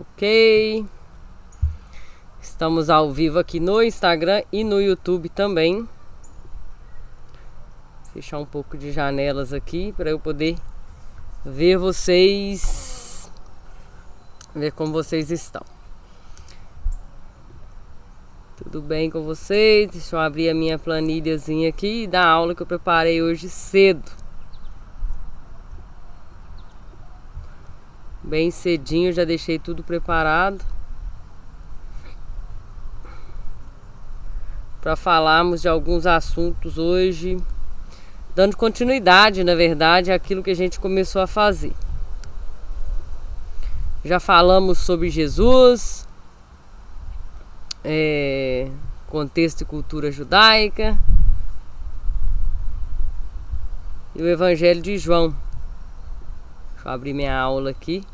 Ok. Estamos ao vivo aqui no Instagram e no YouTube também. Fechar um pouco de janelas aqui para eu poder ver vocês, ver como vocês estão. Tudo bem com vocês? Deixa eu abrir a minha planilhazinha aqui da aula que eu preparei hoje cedo. Bem cedinho, já deixei tudo preparado para falarmos de alguns assuntos hoje, dando continuidade, na verdade, àquilo que a gente começou a fazer. Já falamos sobre Jesus, contexto e cultura judaica, e o Evangelho de João. Deixa eu abrir minha aula aqui.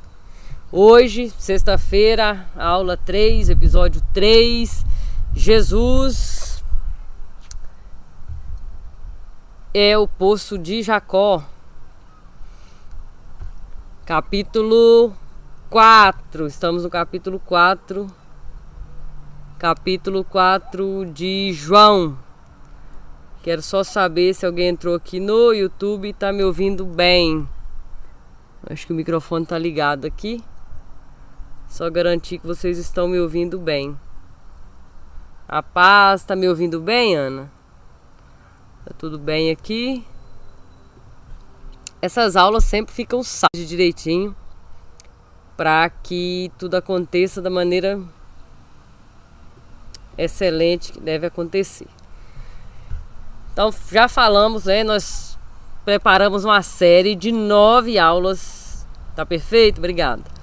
Hoje, sexta-feira, aula 3, episódio 3, Jesus é o poço de Jacó. Capítulo 4, estamos no capítulo 4. Capítulo 4 de João. Quero só saber se alguém entrou aqui no YouTube e está me ouvindo bem. Acho que o microfone está ligado aqui. Só garantir que vocês estão me ouvindo bem. A Paz, está me ouvindo bem, Ana? Tá tudo bem aqui? Essas aulas sempre ficam salvas direitinho para que tudo aconteça da maneira excelente que deve acontecer. Então, já falamos, né? Nós preparamos uma série de 9 aulas. Tá perfeito? Obrigada.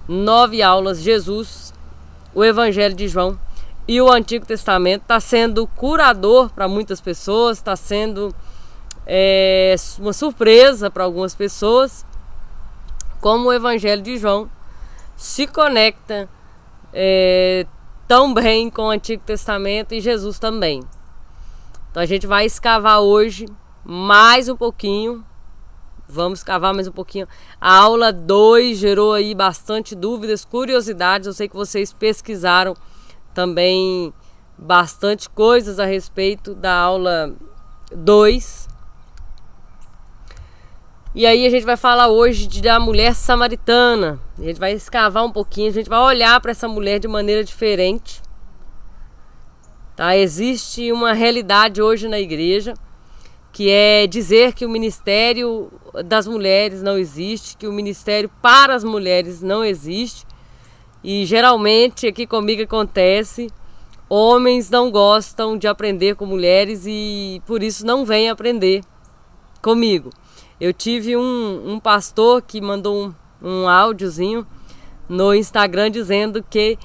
9 aulas, Jesus, o Evangelho de João e o Antigo Testamento. Está sendo curador para muitas pessoas, está sendo uma surpresa para algumas pessoas, como o Evangelho de João se conecta tão bem com o Antigo Testamento e Jesus também. Então a gente vai escavar hoje mais um pouquinho. Vamos escavar mais um pouquinho. A aula 2 gerou aí bastante dúvidas, curiosidades. Eu sei que vocês pesquisaram também bastante coisas a respeito da aula 2. E aí a gente vai falar hoje da mulher samaritana. A gente vai escavar um pouquinho, a gente vai olhar para essa mulher de maneira diferente. Tá? Existe uma realidade hoje na igreja, que é dizer que o ministério das mulheres não existe, que o ministério para as mulheres não existe. E geralmente aqui comigo acontece, homens não gostam de aprender com mulheres e por isso não vêm aprender comigo. Eu tive um pastor que mandou um áudiozinho no Instagram dizendo que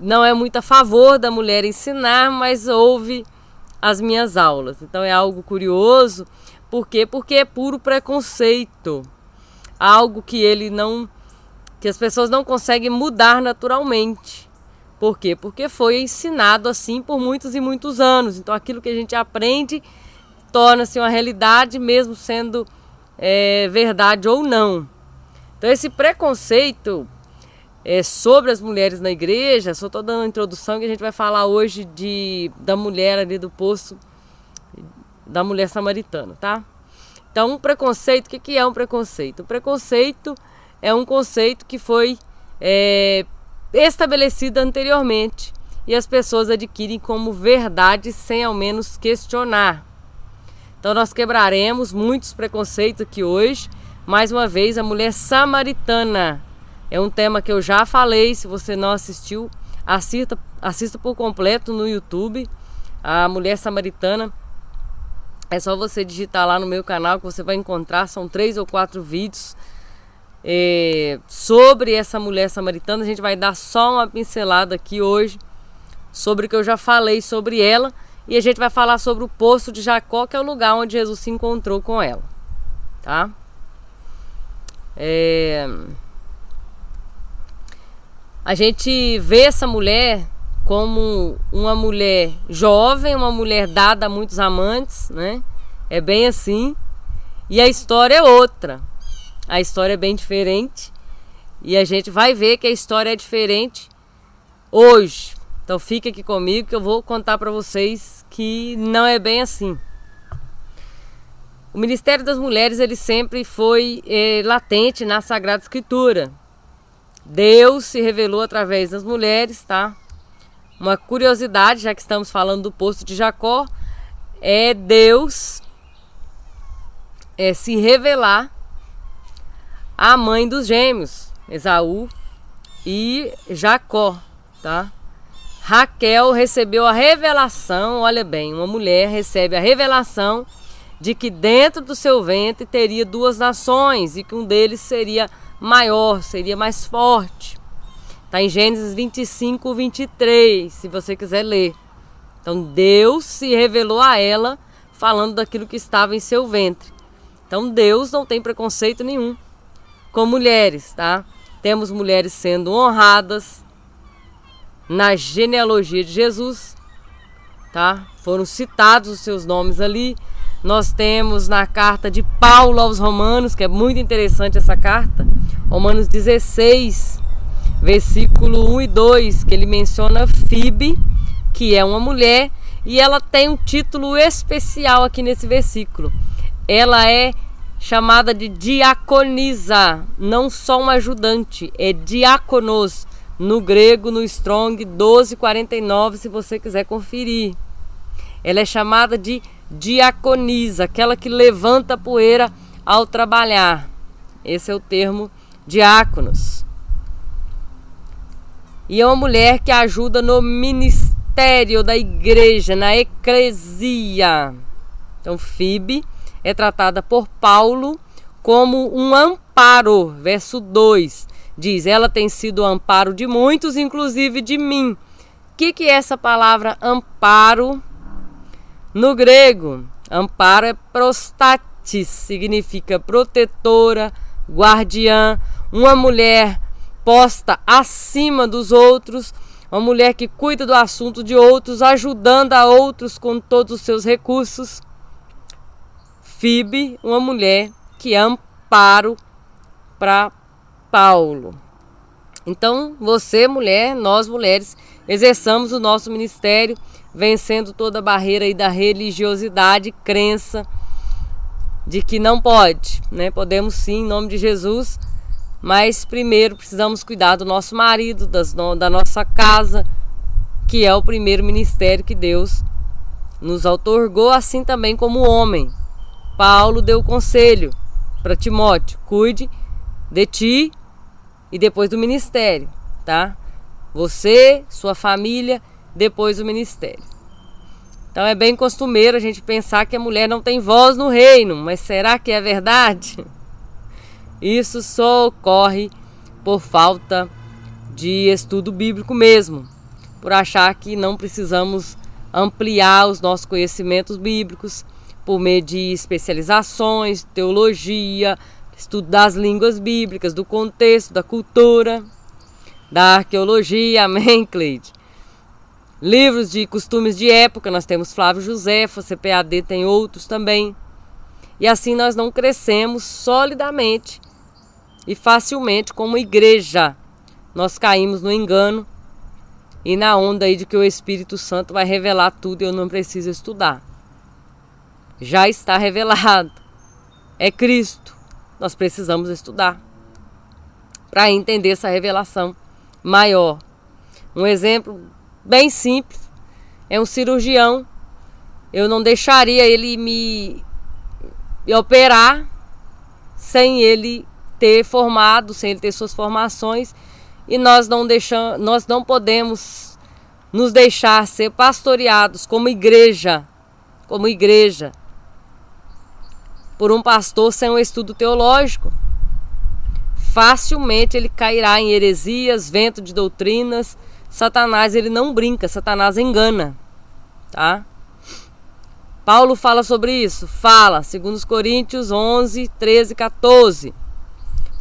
não é muito a favor da mulher ensinar, mas ouve as minhas aulas. Então é algo curioso. Por quê? Porque é puro preconceito. Algo que as pessoas não conseguem mudar naturalmente. Por quê? Porque foi ensinado assim por muitos e muitos anos. Então aquilo que a gente aprende torna-se uma realidade, mesmo sendo verdade ou não. Então esse preconceito sobre as mulheres na igreja, só estou dando uma introdução que a gente vai falar hoje da mulher ali do poço, da mulher samaritana, tá? Então um preconceito, o que é um preconceito? O preconceito é um conceito que foi estabelecido anteriormente e as pessoas adquirem como verdade sem ao menos questionar. Então nós quebraremos muitos preconceitos aqui hoje. Mais uma vez, a mulher samaritana é um tema que eu já falei. Se você não assistiu, assista por completo no YouTube. A mulher samaritana, é só você digitar lá no meu canal que você vai encontrar. São 3 ou 4 vídeos sobre essa mulher samaritana. A gente vai dar só uma pincelada aqui hoje sobre o que eu já falei sobre ela. E a gente vai falar sobre o poço de Jacó, que é o lugar onde Jesus se encontrou com ela, tá? A gente vê essa mulher como uma mulher jovem, uma mulher dada a muitos amantes, né? É bem assim. E a história é outra. A história é bem diferente. E a gente vai ver que a história é diferente hoje. Então fica aqui comigo que eu vou contar para vocês que não é bem assim. O ministério das mulheres ele sempre foi latente na Sagrada Escritura. Deus se revelou através das mulheres, tá? Uma curiosidade, já que estamos falando do poço de Jacó, é Deus se revelar à mãe dos gêmeos, Esaú e Jacó, tá? Raquel recebeu a revelação, olha bem, uma mulher recebe a revelação de que dentro do seu ventre teria duas nações e que um deles seria maior, seria mais forte. Está em Gênesis 25, 23, se você quiser ler. Então Deus se revelou a ela falando daquilo que estava em seu ventre. Então Deus não tem preconceito nenhum com mulheres, tá? Temos mulheres sendo honradas na genealogia de Jesus, tá? Foram citados os seus nomes ali. Nós temos na carta de Paulo aos Romanos, que é muito interessante essa carta, Romanos 16, versículo 1 e 2, que ele menciona Fibe, que é uma mulher, e ela tem um título especial aqui nesse versículo. Ela é chamada de diaconisa, não só uma ajudante, é diáconos, no grego, no Strong 1249, se você quiser conferir. Ela é chamada de diaconisa, aquela que levanta a poeira ao trabalhar. Esse é o termo diáconos. E é uma mulher que ajuda no ministério da igreja, na eclesia. Então, Fibe é tratada por Paulo como um amparo. Verso 2 diz: ela tem sido o amparo de muitos, inclusive de mim. O que é essa palavra amparo? No grego, amparo é prostatis, significa protetora, guardiã, uma mulher posta acima dos outros, uma mulher que cuida do assunto de outros, ajudando a outros com todos os seus recursos. Fibe, uma mulher que é amparo para Paulo. Então, você, mulher, nós mulheres, exerçamos o nosso ministério, vencendo toda a barreira aí da religiosidade, crença de que não pode, né? Podemos sim, em nome de Jesus, mas primeiro precisamos cuidar do nosso marido, da nossa casa, que é o primeiro ministério que Deus nos outorgou, assim também como o homem. Paulo deu conselho para Timóteo: cuide de ti e depois do ministério, tá? Você, sua família, depois do ministério. Então é bem costumeiro a gente pensar que a mulher não tem voz no reino, mas será que é verdade? Isso só ocorre por falta de estudo bíblico mesmo, por achar que não precisamos ampliar os nossos conhecimentos bíblicos por meio de especializações, teologia, estudo das línguas bíblicas, do contexto, da cultura, da arqueologia, amém, Cleide? Livros de costumes de época, nós temos Flávio Josefo, CPAD tem outros também. E assim nós não crescemos solidamente e facilmente como igreja. Nós caímos no engano e na onda aí de que o Espírito Santo vai revelar tudo e eu não preciso estudar. Já está revelado. É Cristo. Nós precisamos estudar para entender essa revelação maior. Um exemplo bem simples é um cirurgião. Eu não deixaria ele me operar sem ele ter formado, sem ele ter suas formações, e nós não podemos nos deixar ser pastoreados como igreja por um pastor sem um estudo teológico. Facilmente ele cairá em heresias, vento de doutrinas. Satanás, ele não brinca, Satanás engana, tá? Paulo fala sobre isso, fala, 2 Coríntios 11, 13, 14.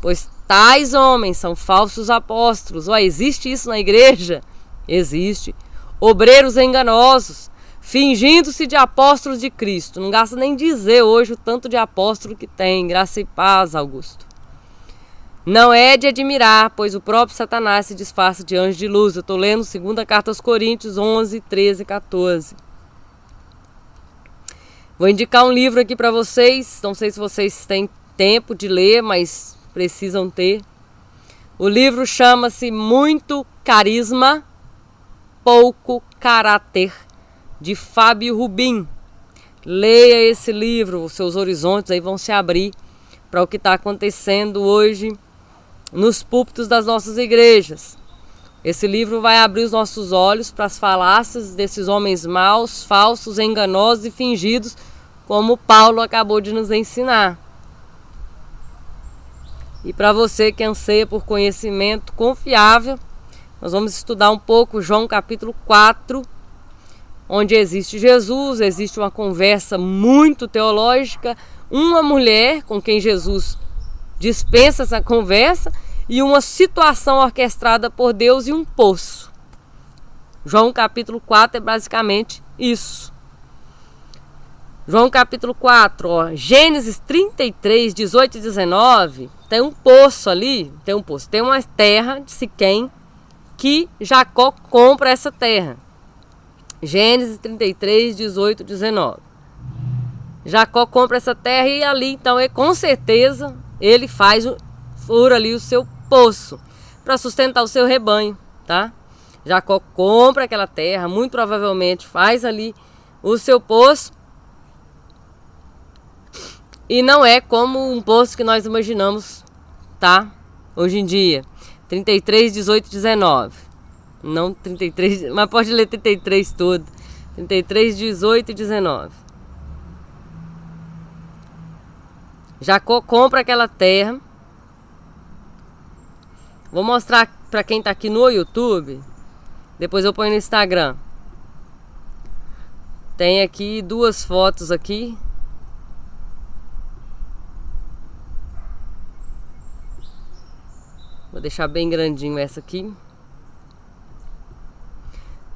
Pois tais homens são falsos apóstolos. Existe isso na igreja? Existe. Obreiros enganosos, fingindo-se de apóstolos de Cristo. Não gasta nem dizer hoje o tanto de apóstolo que tem. Graça e paz, Augusto. Não é de admirar, pois o próprio Satanás se disfarça de anjo de luz. Eu estou lendo 2ª carta aos Coríntios 11, 13 e 14. Vou indicar um livro aqui para vocês. Não sei se vocês têm tempo de ler, mas precisam ter. O livro chama-se Muito Carisma, Pouco Caráter, de Fábio Rubin. Leia esse livro, os seus horizontes aí vão se abrir para o que está acontecendo hoje nos púlpitos das nossas igrejas. Esse livro vai abrir os nossos olhos para as falácias desses homens maus, falsos, enganosos e fingidos, como Paulo acabou de nos ensinar. E para você que anseia por conhecimento confiável, nós vamos estudar um pouco João capítulo 4, onde existe Jesus, existe uma conversa muito teológica, uma mulher com quem Jesus dispensa essa conversa e uma situação orquestrada por Deus e um poço. João capítulo 4 é basicamente isso. João capítulo 4, Gênesis 33, 18 e 19, tem um poço ali, tem uma terra de Siquém que Jacó compra essa terra. Gênesis 33, 18 e 19. Jacó compra essa terra e ali então com certeza ele fura ali o seu poço para sustentar o seu rebanho, tá? Jacó compra aquela terra, muito provavelmente faz ali o seu poço e não é como um poço que nós imaginamos, tá? Hoje em dia, 33, 18 e 19. Não 33, mas pode ler 33 todo. 33, 18 e 19. Jacó compra aquela terra. Vou mostrar para quem está aqui no YouTube. Depois eu ponho no Instagram. Tem aqui 2 fotos aqui. Vou deixar bem grandinho essa aqui.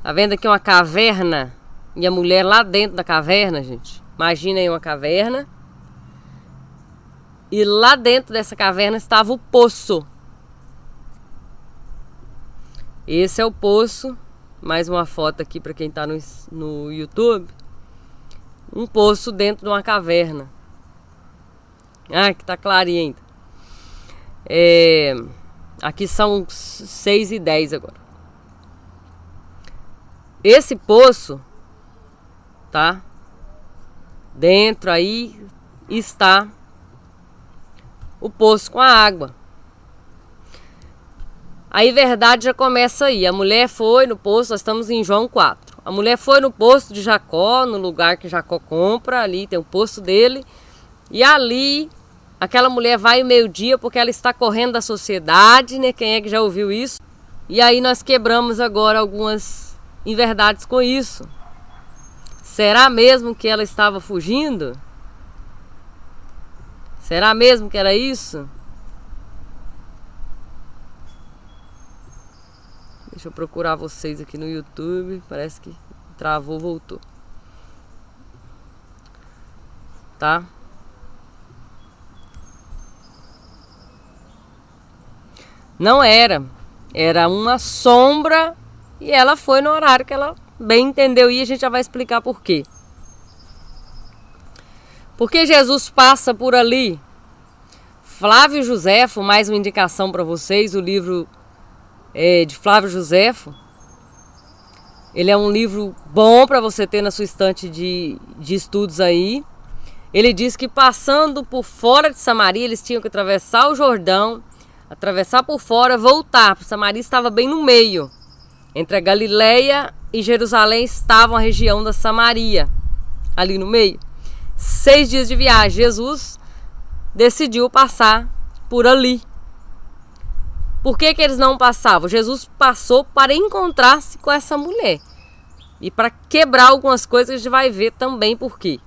Tá vendo aqui uma caverna? E a mulher lá dentro da caverna, gente. Imagina aí uma caverna. E lá dentro dessa caverna estava o poço. Esse é o poço. Mais uma foto aqui para quem está no YouTube. Um poço dentro de uma caverna. Ah, que tá clarinho ainda. Aqui são 6 e 10 agora. Esse poço, tá? Dentro aí está o poço com a água. Aí verdade já começa aí. A mulher foi no poço, nós estamos em João 4. A mulher foi no poço de Jacó, no lugar que Jacó compra, ali tem o poço dele. E ali, aquela mulher vai meio-dia porque ela está correndo da sociedade, né? Quem é que já ouviu isso? E aí nós quebramos agora algumas inverdades com isso. Será mesmo que ela estava fugindo? Será mesmo que era isso? Deixa eu procurar vocês aqui no YouTube. Parece que travou, voltou. Tá? Não era. Era uma sombra e ela foi no horário que ela bem entendeu e a gente já vai explicar por quê. Porque Jesus passa por ali. Flávio Joséfo, mais uma indicação para vocês, o livro de Flávio Joséfo. Ele é um livro bom para você ter na sua estante de estudos aí. Ele diz que passando por fora de Samaria, eles tinham que atravessar o Jordão, atravessar por fora, voltar. Samaria estava bem no meio. Entre a Galileia e Jerusalém estava a região da Samaria, ali no meio. 6 dias de viagem. Jesus decidiu passar por ali. Por que eles não passavam? Jesus passou para encontrar-se com essa mulher. E para quebrar algumas coisas, a gente vai ver também por quê.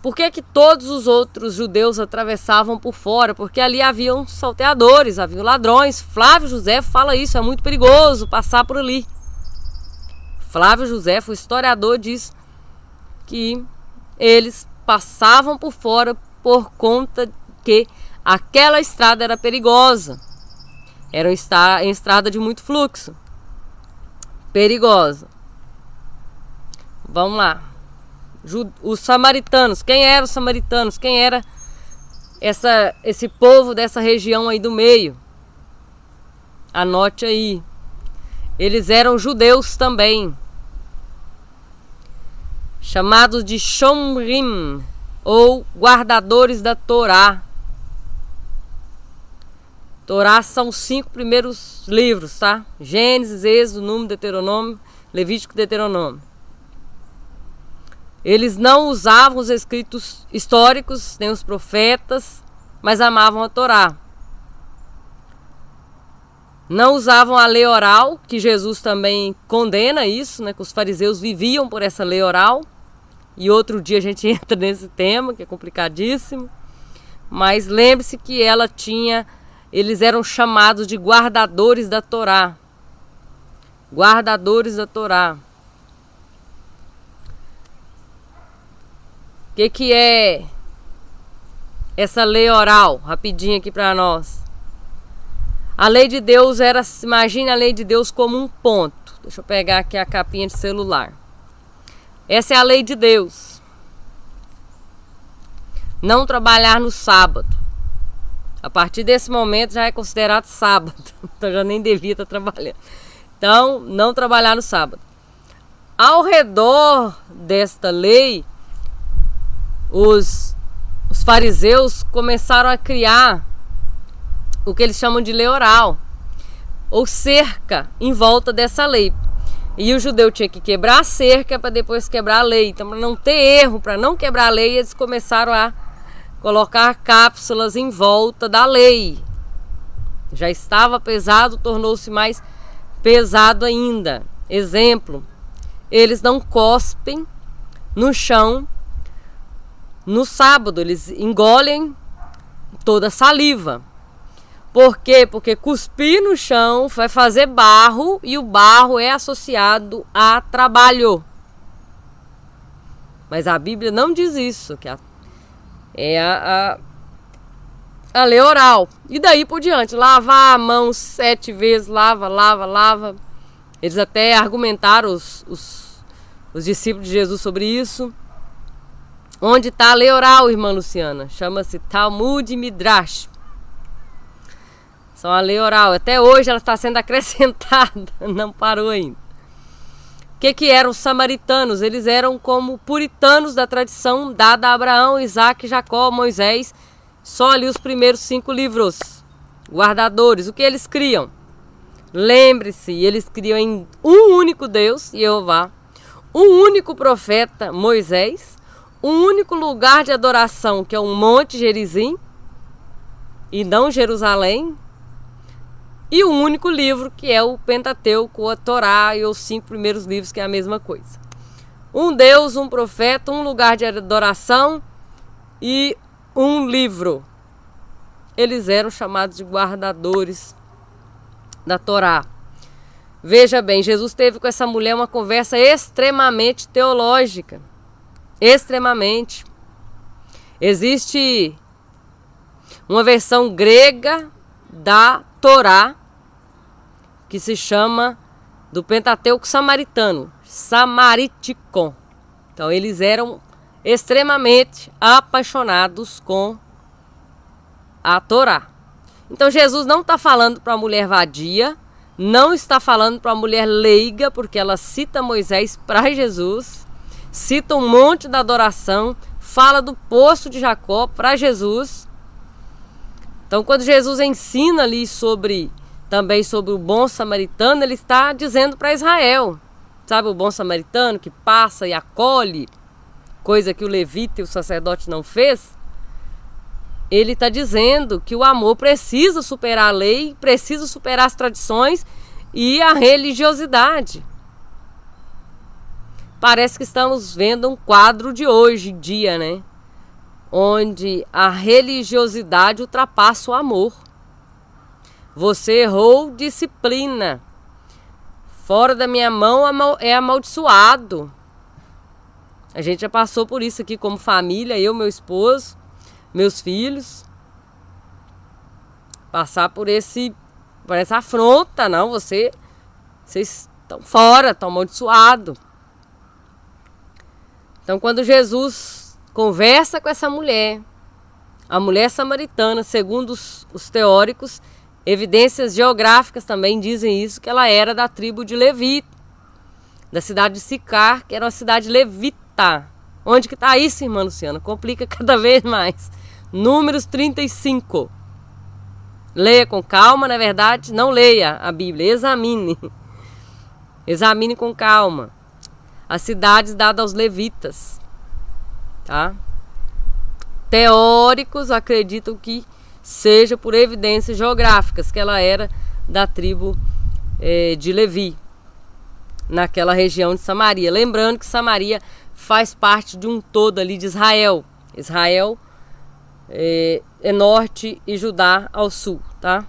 Por que todos os outros judeus atravessavam por fora? Porque ali haviam salteadores, haviam ladrões. Flávio José fala isso, é muito perigoso passar por ali. Flávio José, o historiador, diz que eles passavam por fora por conta que Aquela estrada era perigosa. Era uma estrada de muito fluxo. Perigosa. Vamos lá. Os samaritanos. Quem eram os samaritanos? Quem era esse povo dessa região aí do meio? Anote aí. Eles eram judeus também. Chamados de Shomrim, ou guardadores da Torá. Torá são os 5 primeiros livros, tá? Gênesis, Êxodo, Número, Deuteronômio, Levítico e Deuteronômio. Eles não usavam os escritos históricos, nem os profetas, mas amavam a Torá. Não usavam a lei oral, que Jesus também condena isso, né? Que os fariseus viviam por essa lei oral. E outro dia a gente entra nesse tema, que é complicadíssimo. Mas lembre-se que eles eram chamados de guardadores da Torá. Guardadores da Torá. O que é essa lei oral? Rapidinho aqui para nós. A lei de Deus imagine a lei de Deus como um ponto. Deixa eu pegar aqui a capinha de celular. Essa é a lei de Deus. Não trabalhar no sábado. A partir desse momento já é considerado sábado. Então já nem devia estar trabalhando. Então, não trabalhar no sábado. Ao redor desta lei, os fariseus começaram a criar o que eles chamam de lei oral, ou cerca em volta dessa lei. E o judeu tinha que quebrar a cerca para depois quebrar a lei. Então, para não ter erro, para não quebrar a lei, eles começaram a colocar cápsulas em volta da lei. Já estava pesado, tornou-se mais pesado ainda. Exemplo, eles não cospem no chão no sábado, eles engolem toda a saliva. Por quê? Porque cuspir no chão vai fazer barro e o barro é associado a trabalho. Mas a Bíblia não diz isso, que é a lei oral. E daí por diante, lavar a mão 7 vezes, lava. Eles até argumentaram, os discípulos de Jesus, sobre isso. Onde está a lei oral, irmã Luciana? Chama-se Talmud Midrash. São a lei oral. Até hoje ela está sendo acrescentada. Não parou ainda. O que eram os samaritanos? Eles eram como puritanos da tradição dada a Abraão, Isaac, Jacó, Moisés. Só ali os primeiros 5 livros. Guardadores. O que eles criam? Lembre-se, eles criam em um único Deus, Jeová. Um único profeta, Moisés. Um único lugar de adoração, que é o Monte Gerizim. E não Jerusalém. E um único livro, que é o Pentateuco, a Torá e os 5 primeiros livros, que é a mesma coisa. Um Deus, um profeta, um lugar de adoração e um livro. Eles eram chamados de guardadores da Torá. Veja bem, Jesus teve com essa mulher uma conversa extremamente teológica. Extremamente. Existe uma versão grega da Torá, que se chama do Pentateuco samaritano, Samariticon. Então eles eram extremamente apaixonados com a Torá. Então Jesus não está falando para a mulher vadia, não está falando para a mulher leiga, porque ela cita Moisés para Jesus, cita um monte da adoração, fala do poço de Jacó para Jesus. Então, quando Jesus ensina ali também sobre o bom samaritano, ele está dizendo para Israel, sabe, o bom samaritano que passa e acolhe, coisa que o levita e o sacerdote não fez. Ele está dizendo que o amor precisa superar a lei, precisa superar as tradições e a religiosidade. Parece que estamos vendo um quadro de hoje em dia, né? Onde a religiosidade ultrapassa o amor. Você errou, disciplina. Fora da minha mão é amaldiçoado. A gente já passou por isso aqui como família, eu, meu esposo, meus filhos. passar por essa afronta, não, vocês estão fora, estão amaldiçoados. Então, quando Jesus conversa com essa mulher, a mulher samaritana, segundo os teóricos, evidências geográficas também dizem isso, que ela era da tribo de Levi, da cidade de Sicar, que era uma cidade levita. Onde que está isso, irmã Luciana? Complica cada vez mais. Números 35. Leia com calma, na verdade, não leia a Bíblia, examine. Examine com calma. As cidades dadas aos levitas, tá? Teóricos acreditam que seja por evidências geográficas, que ela era da tribo de Levi, naquela região de Samaria. Lembrando que Samaria faz parte de um todo ali de Israel. Israel é norte e Judá ao sul, tá?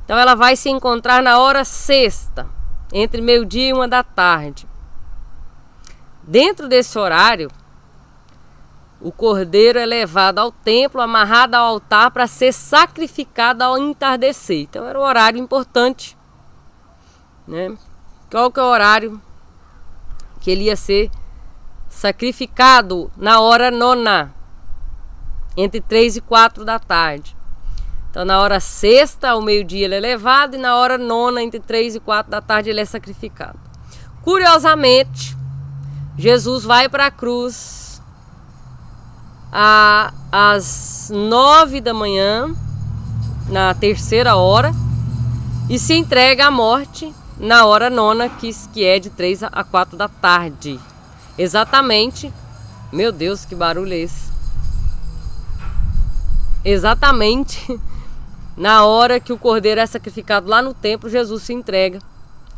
Então ela vai se encontrar na hora sexta, entre meio-dia e 1h. Dentro desse horário, o cordeiro é levado ao templo, amarrado ao altar para ser sacrificado ao entardecer. Então era um horário importante, né? Qual que é o horário que ele ia ser sacrificado? Na hora nona, entre 3 e 4h. Então na hora sexta, ao meio-dia ele é levado, e na hora nona, entre 3 e 4h, ele é sacrificado. Curiosamente, Jesus vai para a cruz às 9h, na terceira hora, e se entrega à morte na hora nona, que é de 3 a 4h. Exatamente, meu Deus, que barulho é esse? Exatamente na hora que o cordeiro é sacrificado lá no templo, Jesus se entrega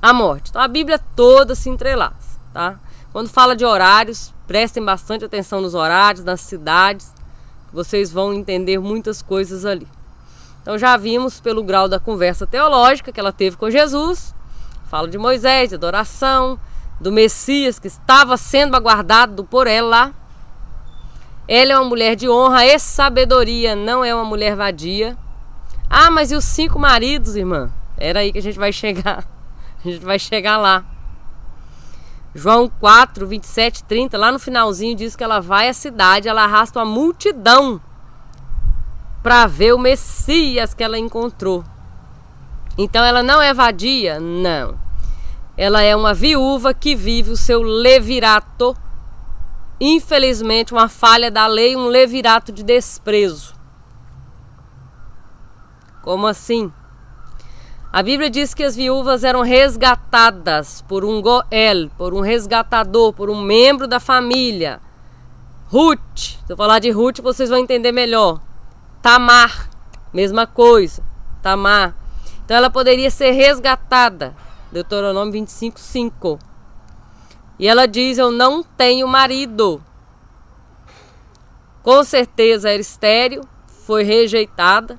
à morte. Então a Bíblia toda se entrelaça, tá? Quando fala de horários, prestem bastante atenção nos horários, nas cidades, vocês vão entender muitas coisas ali. Então já vimos pelo grau da conversa teológica que ela teve com Jesus, fala de Moisés, de adoração, do Messias que estava sendo aguardado por ela. Ela é uma mulher de honra e sabedoria, não é uma mulher vadia. Ah, mas e os 5 maridos, irmã? Era aí que a gente vai chegar. A gente vai chegar lá. João 4, 27, 30, lá no finalzinho diz que ela vai à cidade, ela arrasta uma multidão para ver o Messias que ela encontrou. Então ela não é vadia? Não. Ela é uma viúva que vive o seu levirato. Infelizmente, uma falha da lei, um levirato de desprezo. Como assim? A Bíblia diz que as viúvas eram resgatadas por um goel, por um resgatador, por um membro da família. Ruth, se eu falar de Ruth, vocês vão entender melhor. Tamar, mesma coisa, Tamar. Então ela poderia ser resgatada, Deuteronômio 25, 5. E ela diz, eu não tenho marido. Com certeza era estéril, foi rejeitada.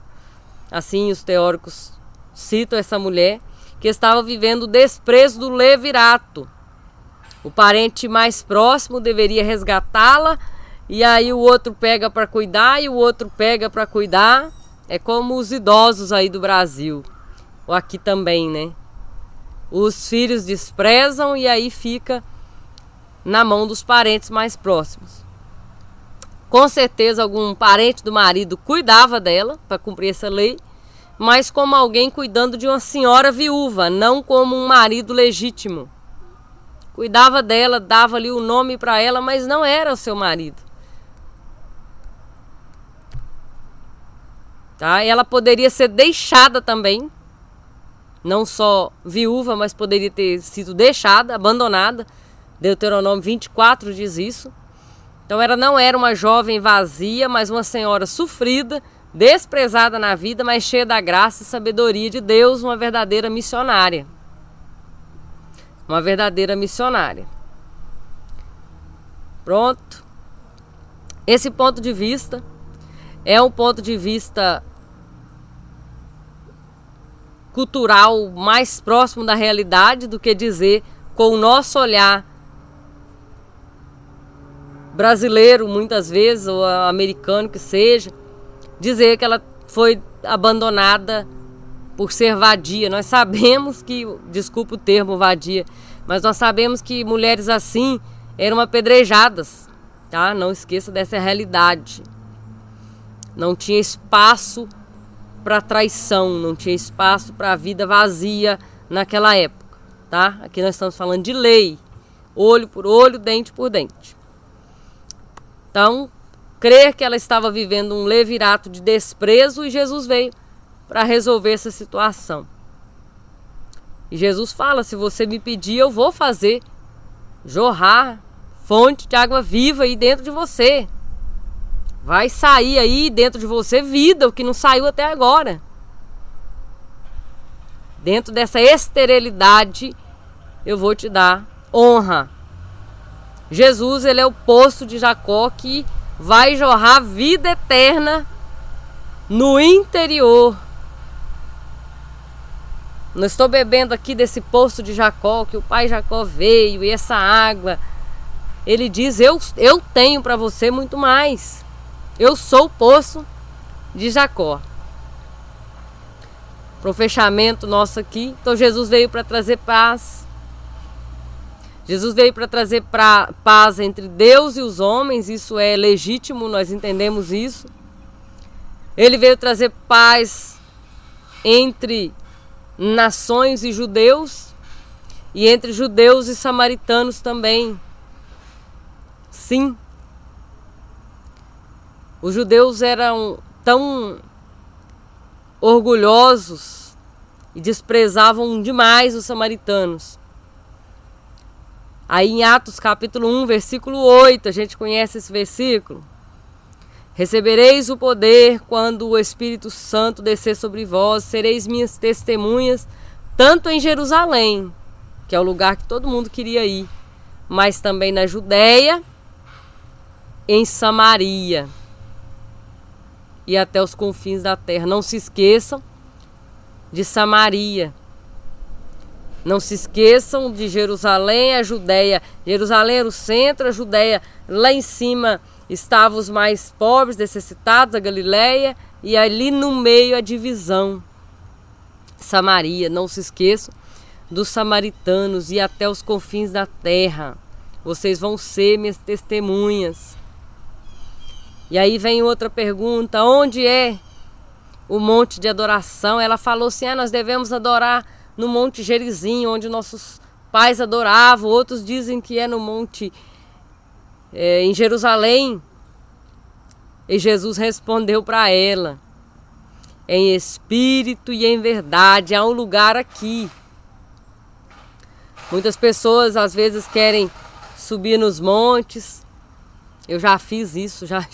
Assim os teóricos citam essa mulher, que estava vivendo o desprezo do levirato. O parente mais próximo deveria resgatá-la, e aí o outro pega para cuidar, e o outro pega para cuidar. É como os idosos aí do Brasil, ou aqui também, né? Os filhos desprezam e aí fica na mão dos parentes mais próximos. Com certeza algum parente do marido cuidava dela para cumprir essa lei, mas como alguém cuidando de uma senhora viúva, não como um marido legítimo. Cuidava dela, dava ali o nome para ela, mas não era o seu marido. Tá? E ela poderia ser deixada também, não só viúva, mas poderia ter sido deixada, abandonada. Deuteronômio 24 diz isso. Então ela não era uma jovem vazia, mas uma senhora sofrida, desprezada na vida, mas cheia da graça e sabedoria de Deus, uma verdadeira missionária. Uma verdadeira missionária. Pronto. Esse ponto de vista é um ponto de vista cultural mais próximo da realidade do que dizer com o nosso olhar brasileiro, muitas vezes, ou americano que seja, dizer que ela foi abandonada por ser vadia. Nós sabemos que, desculpa o termo vadia, mas nós sabemos que mulheres assim eram apedrejadas, tá? Não esqueça dessa realidade. Não tinha espaço para traição, não tinha espaço para a vida vazia naquela época, tá? Aqui nós estamos falando de lei, olho por olho, dente por dente. Então, crer que ela estava vivendo um levirato de desprezo, e Jesus veio para resolver essa situação. E Jesus fala: se você me pedir, eu vou fazer jorrar fonte de água viva aí dentro de você. Vai sair aí dentro de você vida, o que não saiu até agora. Dentro dessa esterilidade, eu vou te dar honra. Jesus, ele é o poço de Jacó que vai jorrar vida eterna no interior. Não estou bebendo aqui desse poço de Jacó, que o pai Jacó veio, e essa água. Ele diz: eu tenho para você muito mais. Eu sou o poço de Jacó. Para o fechamento nosso aqui, então Jesus veio para trazer paz. Jesus veio para trazer paz entre Deus e os homens, isso é legítimo, nós entendemos isso. Ele veio trazer paz entre nações e judeus, e entre judeus e samaritanos também. Sim. Os judeus eram tão orgulhosos e desprezavam demais os samaritanos. Aí em Atos capítulo 1, versículo 8, a gente conhece esse versículo. Recebereis o poder quando o Espírito Santo descer sobre vós, sereis minhas testemunhas, tanto em Jerusalém, que é o lugar que todo mundo queria ir, mas também na Judéia, em Samaria e até os confins da terra. Não se esqueçam de Samaria. Não se esqueçam de Jerusalém, a Judéia. Jerusalém era o centro, a Judéia lá em cima estavam os mais pobres, necessitados, a Galileia, e ali no meio a divisão. Samaria, não se esqueçam dos samaritanos e até os confins da terra. Vocês vão ser minhas testemunhas. E aí vem outra pergunta: onde é o monte de adoração? Ela falou assim: nós devemos adorar no Monte Gerizim, onde nossos pais adoravam. Outros dizem que é no monte em Jerusalém. E Jesus respondeu para ela: em espírito e em verdade, há um lugar aqui. Muitas pessoas às vezes querem subir nos montes. Eu já fiz isso, já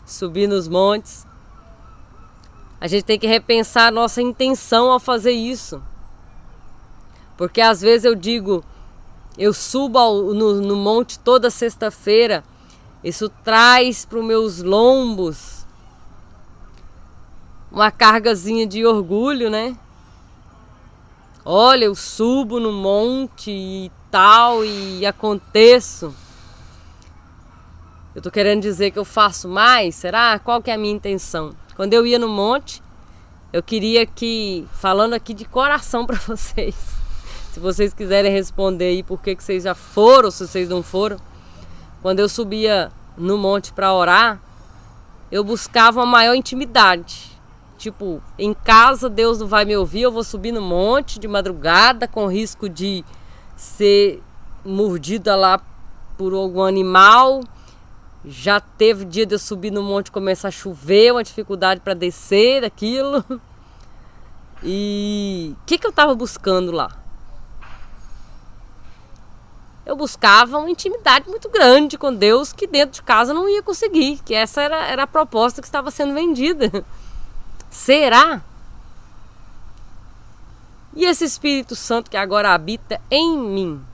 subi nos montes. A gente tem que repensar a nossa intenção ao fazer isso. Porque às vezes eu digo, eu subo no monte toda sexta-feira, isso traz para os meus lombos uma cargazinha de orgulho, né? Olha, eu subo no monte e tal, e aconteço. Eu tô querendo dizer que eu faço mais? Será? Qual que é a minha intenção? Quando eu ia no monte, eu queria que, falando aqui de coração para vocês, se vocês quiserem responder aí por que vocês já foram, se vocês não foram, quando eu subia no monte para orar, eu buscava uma maior intimidade. Tipo, em casa Deus não vai me ouvir, eu vou subir no monte de madrugada com risco de ser mordida lá por algum animal. Já teve dia de eu subir no monte e começar a chover, uma dificuldade para descer daquilo. E o que eu estava buscando lá? Eu buscava uma intimidade muito grande com Deus que dentro de casa não ia conseguir, que essa era a proposta que estava sendo vendida. Será? E esse Espírito Santo que agora habita em mim?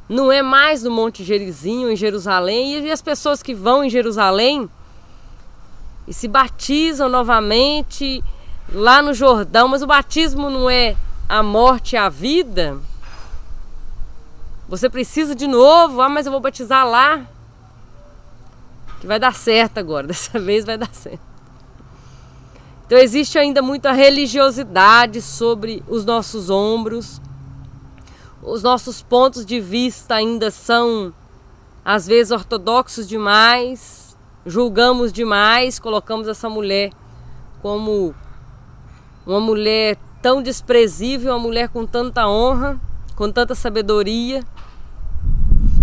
Não é mais no Monte Gerizim, em Jerusalém. E as pessoas que vão em Jerusalém e se batizam novamente lá no Jordão. Mas o batismo não é a morte e a vida. Você precisa de novo. Mas eu vou batizar lá. que vai dar certo agora, dessa vez vai dar certo. Então existe ainda muita religiosidade sobre os nossos ombros. Os nossos pontos de vista ainda são, às vezes, ortodoxos demais. Julgamos demais, colocamos essa mulher como uma mulher tão desprezível, uma mulher com tanta honra, com tanta sabedoria.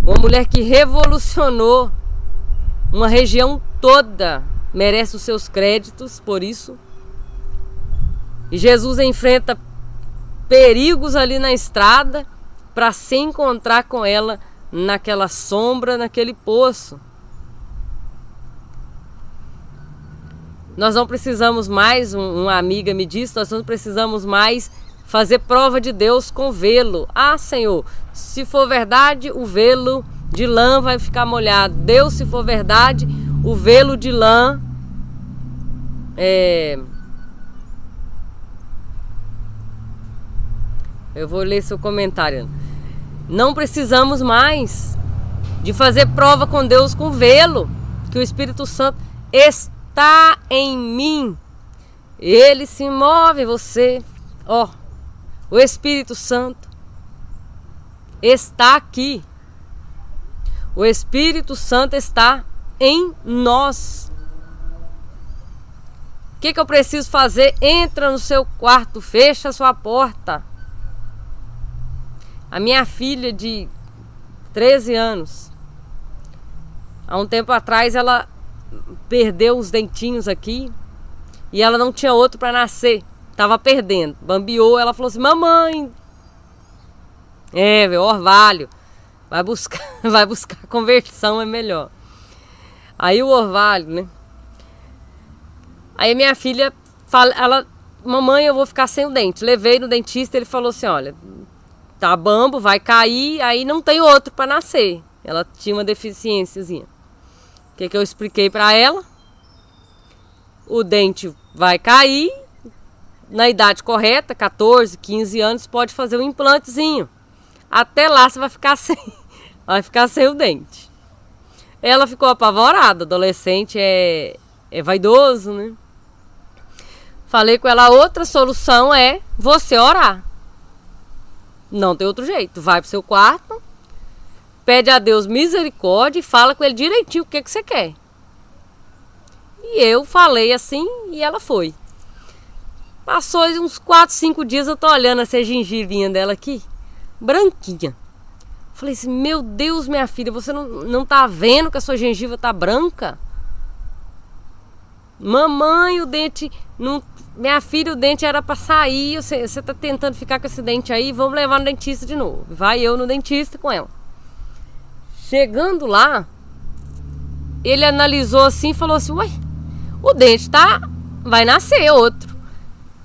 Uma mulher que revolucionou uma região toda, merece os seus créditos por isso. E Jesus enfrenta perigos ali na estrada para se encontrar com ela naquela sombra, naquele poço. Nós não precisamos mais, uma amiga me disse, nós não precisamos mais fazer prova de Deus com velo. Ah, Senhor, se for verdade, o velo de lã vai ficar molhado. Deus, se for verdade, o velo de lã Eu vou ler seu comentário. Não precisamos mais de fazer prova com Deus com velo, que o Espírito Santo está em mim. Ele se move em você. Ó, o Espírito Santo está aqui. O Espírito Santo está em nós. O que eu preciso fazer? Entra no seu quarto, fecha a sua porta. A minha filha de 13 anos, há um tempo atrás, ela perdeu os dentinhos aqui e ela não tinha outro para nascer. Tava perdendo, bambiou. Ela falou assim: mamãe, orvalho, vai buscar conversão, é melhor. Aí o orvalho, né? Aí minha filha fala, mamãe, eu vou ficar sem o dente. Levei no dentista, ele falou assim: olha, tá bambo, vai cair, aí não tem outro para nascer. Ela tinha uma deficiênciazinha. O que eu expliquei para ela? O dente vai cair, na idade correta, 14, 15 anos, pode fazer um implantezinho. Até lá você vai ficar sem o dente. Ela ficou apavorada, adolescente é vaidoso, né? Falei com ela, outra solução é você orar. Não tem outro jeito. Vai pro seu quarto, pede a Deus misericórdia e fala com ele direitinho o que você quer. E eu falei assim e ela foi. Passou uns 4, 5 dias, eu tô olhando essa gengivinha dela aqui, branquinha. Falei assim, meu Deus, minha filha, você não tá vendo que a sua gengiva tá branca? Mamãe, o dente não... Minha filha, o dente era para sair, você tá tentando ficar com esse dente aí, vamos levar no dentista de novo. Vai eu no dentista com ela. Chegando lá, ele analisou assim e falou assim, ué, o dente vai nascer outro.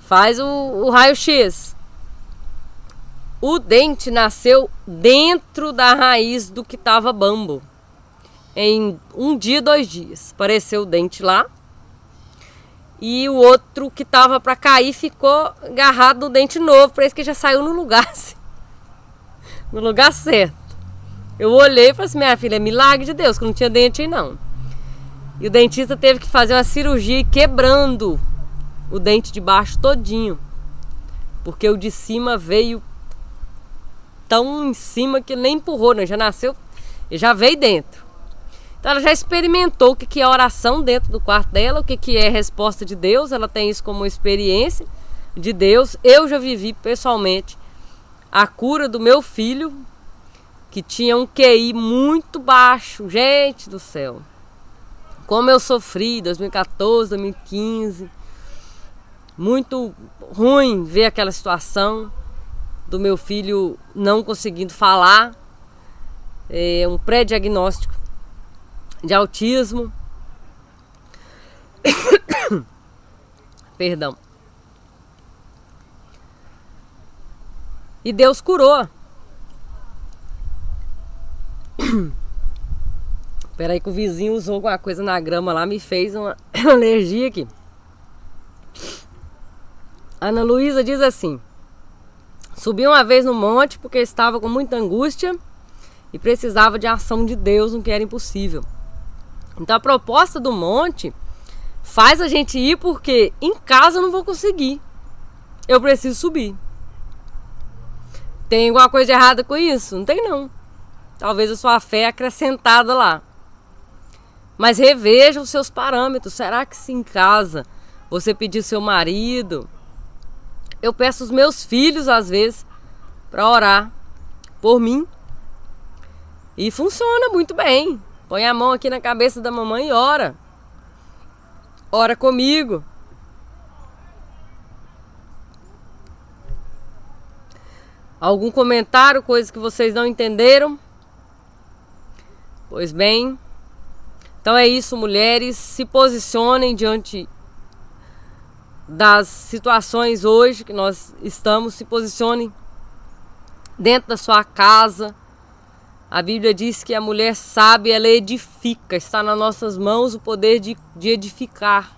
Faz o raio-x. O dente nasceu dentro da raiz do que tava bambo. Em 1 dia, 2 dias. Apareceu o dente lá. E o outro que tava para cair ficou agarrado no dente novo. Parece que já saiu no lugar, assim, no lugar certo. Eu olhei e falei assim, minha filha, é milagre de Deus, que não tinha dente aí não. E o dentista teve que fazer uma cirurgia quebrando o dente de baixo todinho. Porque o de cima veio tão em cima que nem empurrou, né? Já nasceu, já veio dentro. Então ela já experimentou o que é oração dentro do quarto dela, o que é resposta de Deus. Ela tem isso como experiência de Deus. Eu já vivi pessoalmente a cura do meu filho, que tinha um QI muito baixo. Gente do céu, como eu sofri 2014, 2015. Muito ruim ver aquela situação do meu filho não conseguindo falar. Um pré-diagnóstico de autismo. Perdão. E Deus curou. Espera aí que o vizinho usou alguma coisa na grama lá, me fez uma alergia aqui. Ana Luísa diz assim: subi uma vez no monte porque estava com muita angústia e precisava de ação de Deus, no que era impossível. Então a proposta do monte faz a gente ir porque em casa eu não vou conseguir. Eu preciso subir. Tem alguma coisa de errada com isso? Não tem não. Talvez a sua fé é acrescentada lá. Mas reveja os seus parâmetros. Será que se em casa você pedir seu marido... Eu peço os meus filhos às vezes para orar por mim. E funciona muito bem. Põe a mão aqui na cabeça da mamãe e ora. Ora comigo. Algum comentário, coisas que vocês não entenderam? Pois bem. Então é isso, mulheres. Se posicionem diante das situações hoje que nós estamos. Se posicionem dentro da sua casa. A Bíblia diz que a mulher sábia, ela edifica. Está nas nossas mãos o poder de edificar,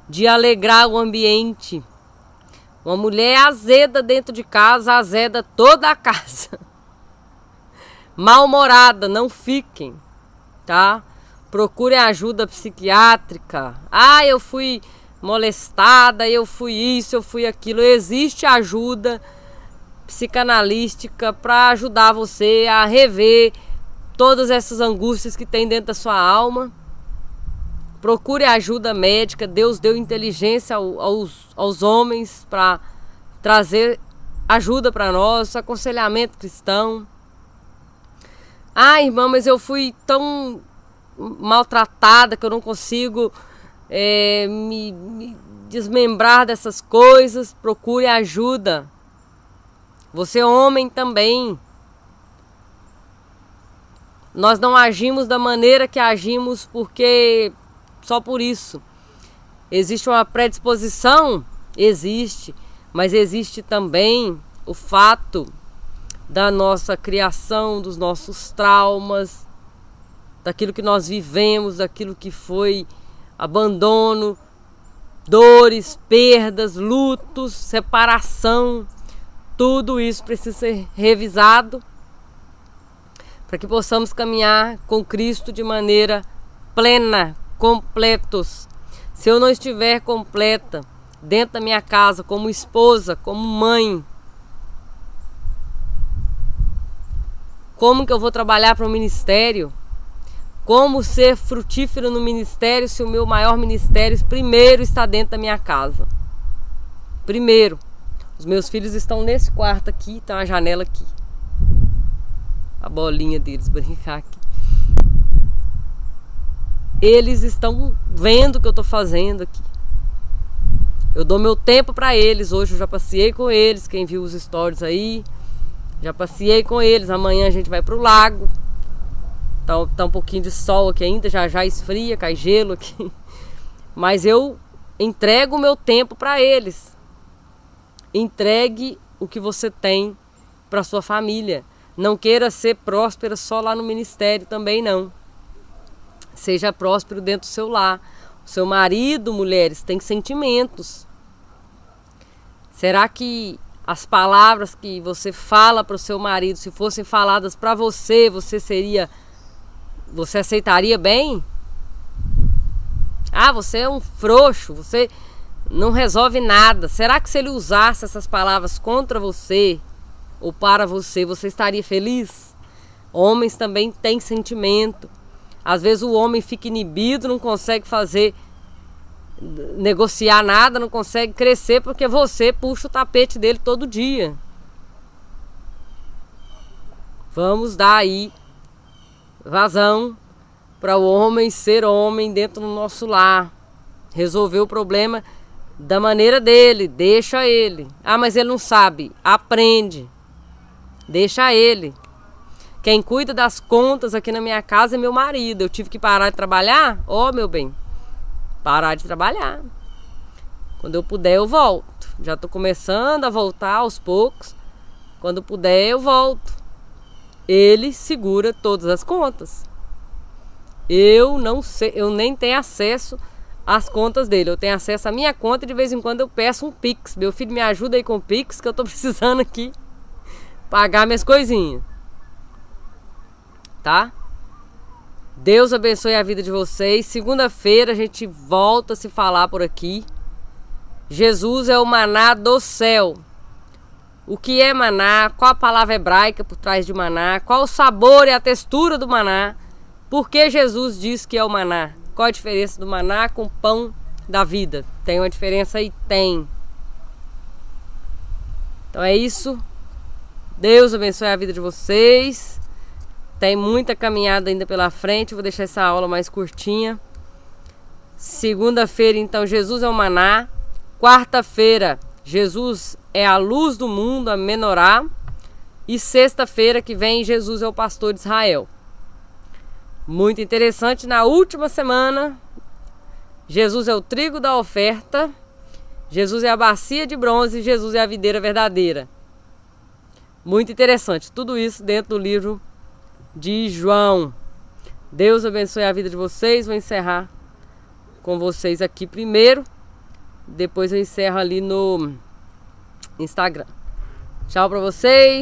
de alegrar o ambiente. Uma mulher azeda dentro de casa, azeda toda a casa. Mal-humorada, não fiquem, tá? Procurem ajuda psiquiátrica. Ah, eu fui molestada, eu fui isso, eu fui aquilo. Existe ajuda psicanalística para ajudar você a rever todas essas angústias que tem dentro da sua alma. Procure ajuda médica. Deus deu inteligência aos homens para trazer ajuda para nós, aconselhamento cristão. Ah, irmã, mas eu fui tão maltratada que eu não consigo me desmembrar dessas coisas. Procure ajuda. Você é homem também. Nós não agimos da maneira que agimos porque só por isso. Existe uma predisposição? Existe. Mas existe também o fato da nossa criação, dos nossos traumas, daquilo que nós vivemos, daquilo que foi abandono, dores, perdas, lutos, separação. Tudo isso precisa ser revisado para que possamos caminhar com Cristo de maneira plena, completos. Se eu não estiver completa dentro da minha casa, como esposa, como mãe, como que eu vou trabalhar para o ministério? Como ser frutífero no ministério se o meu maior ministério primeiro está dentro da minha casa? Primeiro. Os meus filhos estão nesse quarto aqui, tem uma janela aqui. A bolinha deles brincar aqui. Eles estão vendo o que eu estou fazendo aqui. Eu dou meu tempo para eles. Hoje eu já passeei com eles, quem viu os stories aí. Já passeei com eles. Amanhã a gente vai pro lago. Tá um pouquinho de sol aqui ainda, já esfria, cai gelo aqui. Mas eu entrego o meu tempo para eles. Entregue o que você tem para sua família. Não queira ser próspera só lá no ministério também não. Seja próspero dentro do seu lar. O seu marido, mulheres, tem sentimentos. Será que as palavras que você fala para o seu marido, se fossem faladas para você, você aceitaria bem? Ah, você é um frouxo, você não resolve nada. Será que se ele usasse essas palavras contra você ou para você, você estaria feliz? Homens também têm sentimento. Às vezes o homem fica inibido, não consegue negociar nada, não consegue crescer porque você puxa o tapete dele todo dia. Vamos dar aí vazão para o homem ser homem dentro do nosso lar. Resolver o problema da maneira dele, deixa ele. Ah, mas ele não sabe. Aprende. Deixa ele. Quem cuida das contas aqui na minha casa é meu marido. Eu tive que parar de trabalhar? Ó, meu bem, parar de trabalhar. Quando eu puder eu volto. Já estou começando a voltar aos poucos. Quando puder eu volto. Ele segura todas as contas. Eu não sei, eu nem tenho acesso às contas dele. Eu tenho acesso à minha conta e de vez em quando eu peço um Pix. Meu filho, me ajuda aí com o Pix que eu tô precisando aqui pagar minhas coisinhas. Tá? Deus abençoe a vida de vocês. Segunda-feira a gente volta a se falar por aqui. Jesus é o maná do céu. O que é maná? Qual a palavra hebraica por trás de maná? Qual o sabor e a textura do maná? Por que Jesus diz que é o maná? Qual a diferença do maná com o pão da vida? Tem uma diferença aí? Tem. Então é isso. Deus abençoe a vida de vocês. Tem muita caminhada ainda pela frente. Vou deixar essa aula mais curtinha. Segunda-feira, então, Jesus é o maná. Quarta-feira, Jesus é a luz do mundo, a menorá. E sexta-feira que vem, Jesus é o pastor de Israel. Muito interessante. Na última semana, Jesus é o trigo da oferta. Jesus é a bacia de bronze. Jesus é a videira verdadeira. Muito interessante. Tudo isso dentro do livro de João. Deus abençoe a vida de vocês. Vou encerrar com vocês aqui primeiro. Depois eu encerro ali no Instagram. Tchau pra vocês.